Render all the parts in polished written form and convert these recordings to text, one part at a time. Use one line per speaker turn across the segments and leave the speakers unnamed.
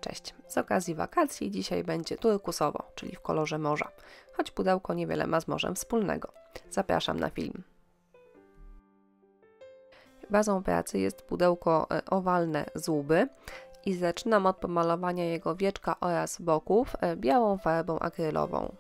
Cześć! Z okazji wakacji dzisiaj będzie turkusowo, czyli w kolorze morza, choć pudełko niewiele ma z morzem wspólnego. Zapraszam na film. Bazą pracy jest pudełko owalne z łby i zaczynam od pomalowania jego wieczka oraz boków białą farbą akrylową.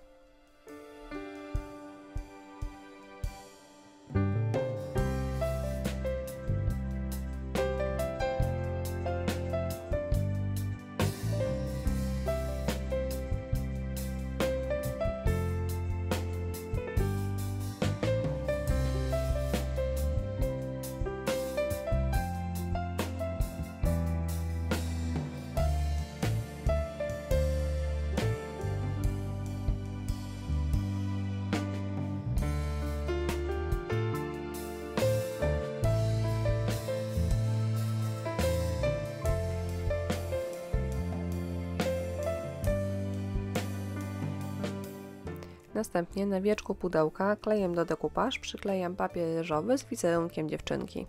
Następnie na wieczku pudełka klejem do decoupage przyklejam papier ryżowy z wizerunkiem dziewczynki.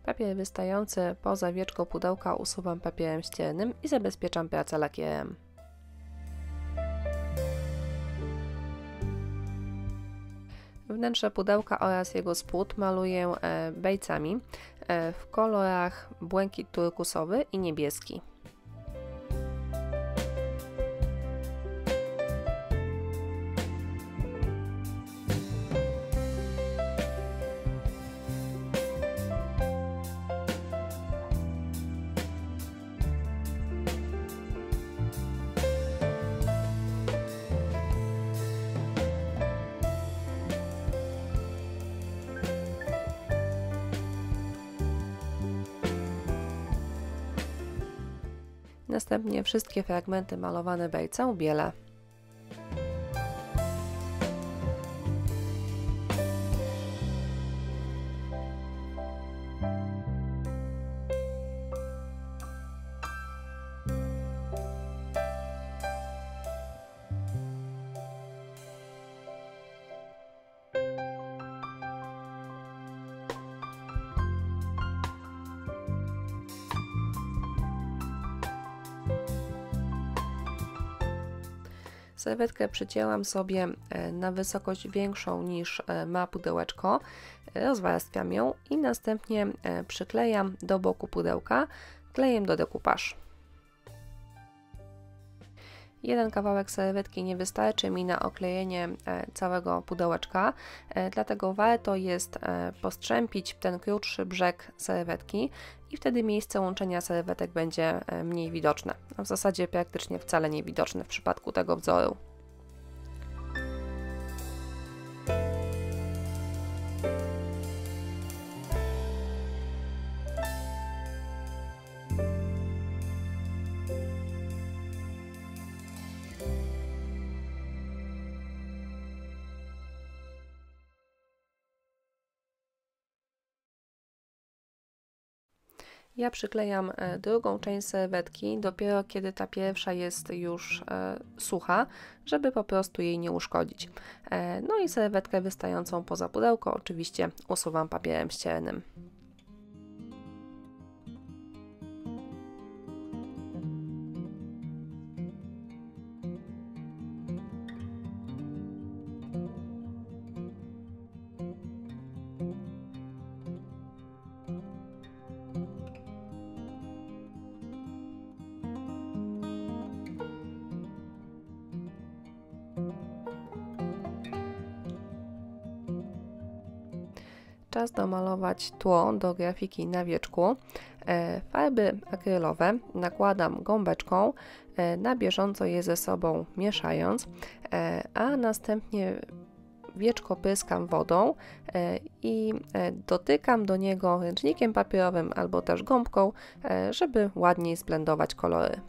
Papier wystający poza wieczko pudełka usuwam papierem ściernym i zabezpieczam pracę lakierem. Wnętrze pudełka oraz jego spód maluję bejcami w kolorach błękit turkusowy i niebieski. Następnie wszystkie fragmenty malowane bejcem bielę. Serwetkę przycięłam sobie na wysokość większą niż ma pudełeczko, rozwarstwiam ją i następnie przyklejam do boku pudełka klejem do decoupage. Jeden kawałek serwetki nie wystarczy mi na oklejenie całego pudełeczka, dlatego warto jest postrzępić ten krótszy brzeg serwetki i wtedy miejsce łączenia serwetek będzie mniej widoczne, a w zasadzie praktycznie wcale nie widoczne w przypadku tego wzoru. Ja przyklejam drugą część serwetki dopiero kiedy ta pierwsza jest już sucha, żeby po prostu jej nie uszkodzić. No i serwetkę wystającą poza pudełko oczywiście usuwam papierem ściernym. Czas domalować tło do grafiki na wieczku. Farby akrylowe nakładam gąbeczką, na bieżąco je ze sobą mieszając, a następnie wieczko pryskam wodą i dotykam do niego ręcznikiem papierowym albo też gąbką, żeby ładniej zblendować kolory.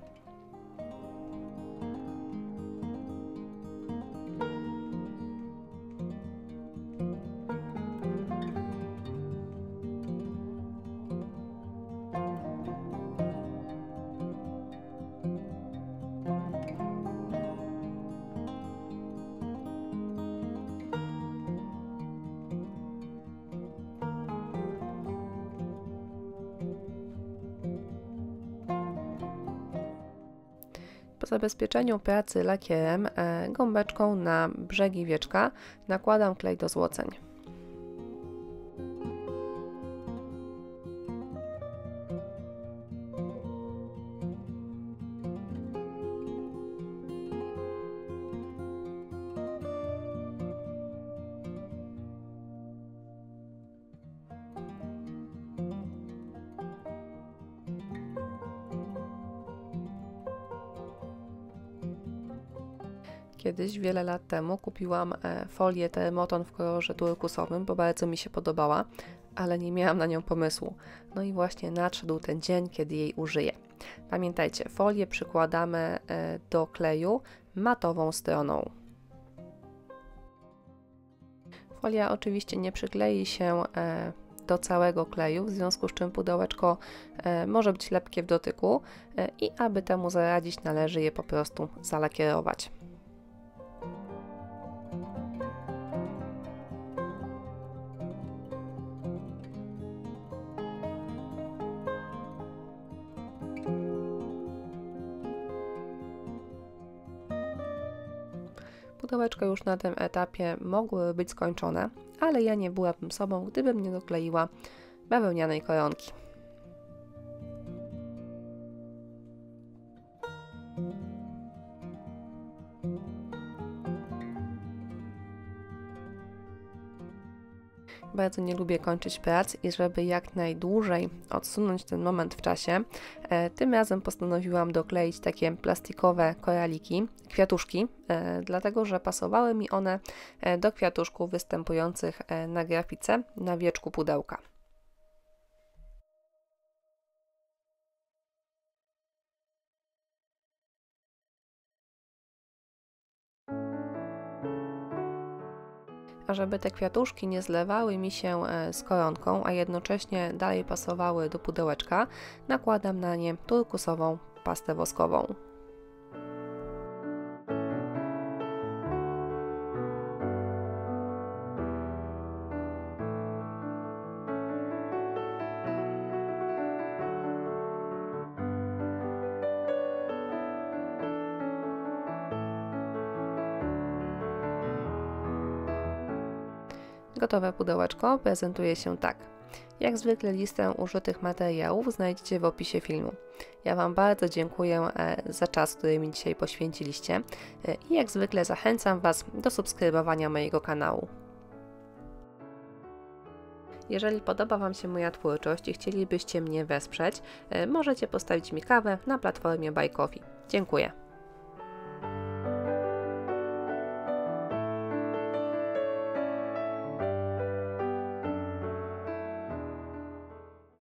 zabezpieczeniu pracy lakierem gąbeczką na brzegi wieczka nakładam klej do złoceń. Kiedyś, wiele lat temu, kupiłam folię termoton w kolorze turkusowym, bo bardzo mi się podobała, ale nie miałam na nią pomysłu. No i właśnie nadszedł ten dzień, kiedy jej użyję. Pamiętajcie, folię przykładamy do kleju matową stroną. Folia oczywiście nie przyklei się do całego kleju, w związku z czym pudełeczko może być lepkie w dotyku i aby temu zaradzić, należy je po prostu zalakierować. Pudełeczko już na tym etapie mogły być skończone, ale ja nie byłabym sobą, gdybym nie dokleiła bawełnianej koronki. Bardzo nie lubię kończyć prac i żeby jak najdłużej odsunąć ten moment w czasie, tym razem postanowiłam dokleić takie plastikowe koraliki, kwiatuszki, dlatego że pasowały mi one do kwiatuszków występujących na grafice na wieczku pudełka. A żeby te kwiatuszki nie zlewały mi się z koronką, a jednocześnie dalej pasowały do pudełeczka, nakładam na nie turkusową pastę woskową. Gotowe pudełeczko prezentuje się tak. Jak zwykle listę użytych materiałów znajdziecie w opisie filmu. Ja Wam bardzo dziękuję za czas, który mi dzisiaj poświęciliście i jak zwykle zachęcam Was do subskrybowania mojego kanału. Jeżeli podoba Wam się moja twórczość i chcielibyście mnie wesprzeć, możecie postawić mi kawę na platformie Buy Coffee. Dziękuję.